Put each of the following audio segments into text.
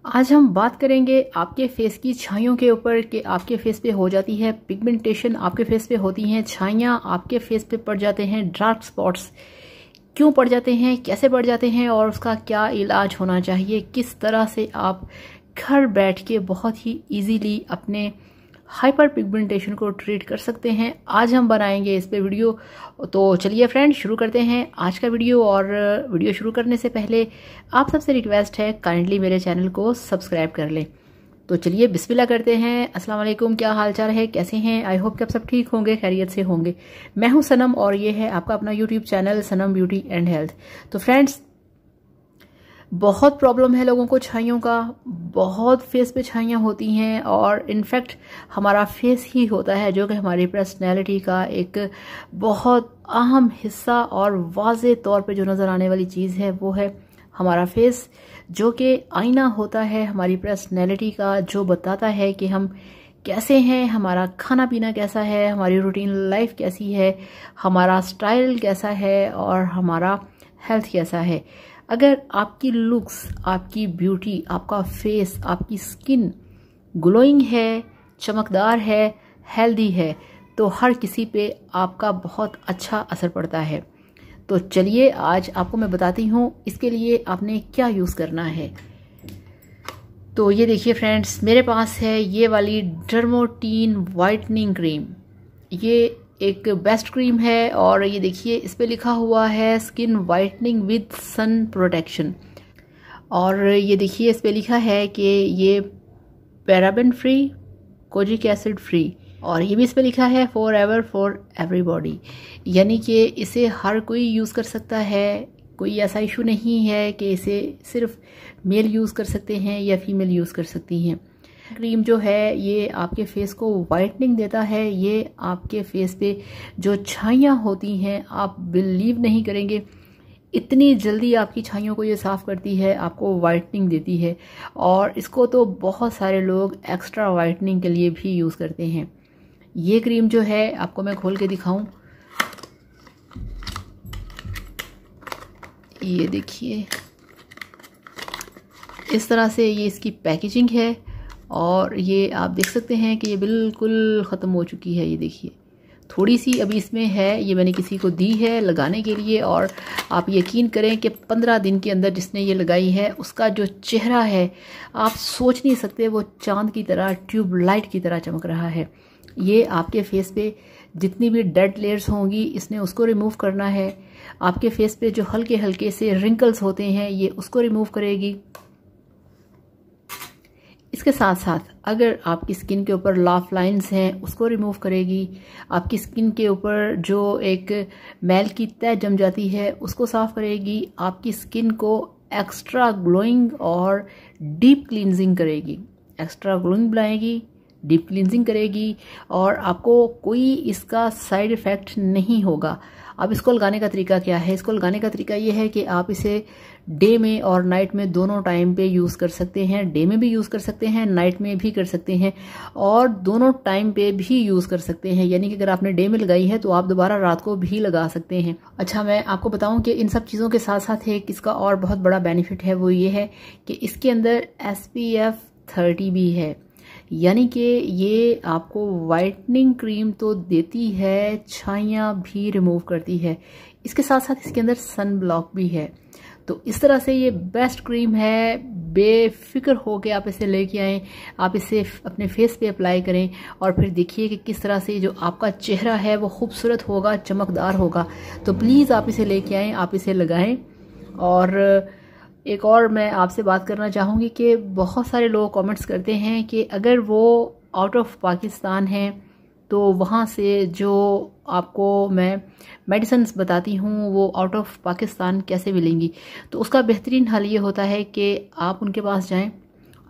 आज हम बात करेंगे आपके फेस की छाइयों के ऊपर कि आपके फेस पे हो जाती है पिगमेंटेशन, आपके फेस पे होती हैं छाइयाँ, आपके फेस पे पड़ जाते हैं डार्क स्पॉट्स। क्यों पड़ जाते हैं, कैसे पड़ जाते हैं और उसका क्या इलाज होना चाहिए, किस तरह से आप घर बैठ के बहुत ही इजीली अपने हाइपर पिगमेंटेशन को ट्रीट कर सकते हैं। आज हम बनाएंगे इस पे वीडियो। तो चलिए फ्रेंड, शुरू करते हैं आज का वीडियो। और वीडियो शुरू करने से पहले आप सबसे रिक्वेस्ट है, काइंडली मेरे चैनल को सब्सक्राइब कर लें। तो चलिए बिस्मिल्लाह करते हैं। अस्सलाम वालेकुम, क्या हाल चाल है, कैसे हैं? आई होप कि आप सब ठीक होंगे, खैरियत से होंगे। मैं हूं सनम और ये है आपका अपना YouTube channel Sanam beauty and health. तो फ्रेंड्स, बहुत प्रॉब्लम है लोगों को छाइयों का, बहुत फेस पे छाइयाँ होती हैं और इनफैक्ट हमारा फेस ही होता है जो कि हमारी पर्सनैलिटी का एक बहुत अहम हिस्सा और वाज़े तौर पे जो नज़र आने वाली चीज़ है वो है हमारा फेस, जो कि आईना होता है हमारी पर्सनैलिटी का, जो बताता है कि हम कैसे हैं, हमारा खाना पीना कैसा है, हमारी रूटीन लाइफ कैसी है, हमारा स्टाइल कैसा है और हमारा हेल्थ कैसा है। अगर आपकी लुक्स, आपकी ब्यूटी, आपका फेस, आपकी स्किन ग्लोइंग है, चमकदार है, हेल्दी है, तो हर किसी पे आपका बहुत अच्छा असर पड़ता है। तो चलिए आज आपको मैं बताती हूँ इसके लिए आपने क्या यूज़ करना है। तो ये देखिए फ्रेंड्स, मेरे पास है ये वाली डर्मोटीन वाइटनिंग क्रीम। ये एक बेस्ट क्रीम है और ये देखिए इस पे लिखा हुआ है skin whitening with sun protection. और ये देखिए इस पे लिखा है कि ये paraben free, kojic acid free, और ये भी इस पे लिखा है फॉर एवर फॉर एवरीबॉडी, यानी कि इसे हर कोई यूज़ कर सकता है। कोई ऐसा इशू नहीं है कि इसे सिर्फ मेल यूज़ कर सकते हैं या फीमेल यूज़ कर सकती हैं। क्रीम जो है ये आपके फेस को वाइटनिंग देता है। ये आपके फेस पे जो छाइयाँ होती हैं, आप बिलीव नहीं करेंगे इतनी जल्दी आपकी छाइयों को ये साफ़ करती है, आपको वाइटनिंग देती है। और इसको तो बहुत सारे लोग एक्स्ट्रा वाइटनिंग के लिए भी यूज़ करते हैं। ये क्रीम जो है आपको मैं खोल के दिखाऊं, ये देखिए इस तरह से ये इसकी पैकेजिंग है और ये आप देख सकते हैं कि ये बिल्कुल ख़त्म हो चुकी है। ये देखिए थोड़ी सी अभी इसमें है, ये मैंने किसी को दी है लगाने के लिए और आप यकीन करें कि 15 दिन के अंदर जिसने ये लगाई है उसका जो चेहरा है आप सोच नहीं सकते, वो चांद की तरह, ट्यूबलाइट की तरह चमक रहा है। ये आपके फेस पे जितनी भी डेड लेयर्स होंगी इसने उसको रिमूव करना है। आपके फेस पे जो हल्के हल्के से रिंकल्स होते हैं ये उसको रिमूव करेगी। इसके साथ साथ अगर आपकी स्किन के ऊपर लाफ लाइंस हैं उसको रिमूव करेगी। आपकी स्किन के ऊपर जो एक मैल की तह जम जाती है उसको साफ करेगी। आपकी स्किन को एक्स्ट्रा ग्लोइंग और डीप क्लींजिंग करेगी, एक्स्ट्रा ग्लोइंग बनाएगी, डीप क्लींजिंग करेगी और आपको कोई इसका साइड इफ़ेक्ट नहीं होगा। अब इसको लगाने का तरीका क्या है? इसको लगाने का तरीका ये है कि आप इसे डे में और नाइट में दोनों टाइम पे यूज़ कर सकते हैं। डे में भी यूज़ कर सकते हैं, नाइट में भी कर सकते हैं और दोनों टाइम पे भी यूज़ कर सकते हैं। यानी कि अगर आपने डे में लगाई है तो आप दोबारा रात को भी लगा सकते हैं। अच्छा, मैं आपको बताऊं कि इन सब चीज़ों के साथ साथ एक इसका और बहुत बड़ा बेनिफिट है, वो ये है कि इसके अंदर SPF 30 भी है। यानी कि ये आपको वाइटनिंग क्रीम तो देती है, छाइयाँ भी रिमूव करती है। इसके साथ साथ इसके अंदर सन ब्लॉक भी है। तो इस तरह से ये बेस्ट क्रीम है। बेफिक्र हो के आप इसे लेके आएँ, आप इसे अपने फेस पे अप्लाई करें और फिर देखिए कि किस तरह से जो आपका चेहरा है वो खूबसूरत होगा, चमकदार होगा। तो प्लीज़ आप इसे लेके आएँ, आप इसे लगाएं। और एक और मैं आपसे बात करना चाहूँगी कि बहुत सारे लोग कमेंट्स करते हैं कि अगर वो आउट ऑफ पाकिस्तान हैं तो वहाँ से जो आपको मैं मेडिसिन्स बताती हूँ वो आउट ऑफ पाकिस्तान कैसे मिलेंगी। तो उसका बेहतरीन हल ये होता है कि आप उनके पास जाएं,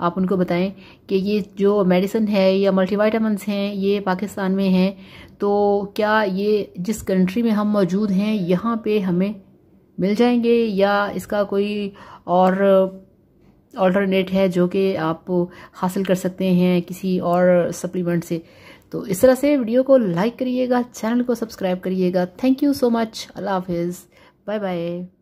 आप उनको बताएं कि ये जो मेडिसिन है या मल्टीविटामिन्स हैं ये पाकिस्तान में हैं, तो क्या ये जिस कंट्री में हम मौजूद हैं यहाँ पे हमें मिल जाएंगे या इसका कोई और ऑल्टरनेट है जो कि आप हासिल कर सकते हैं किसी और सप्लीमेंट से। तो इस तरह से वीडियो को लाइक करिएगा, चैनल को सब्सक्राइब करिएगा। Thank you so much. अल्लाह हाफिज़, बाय बाय।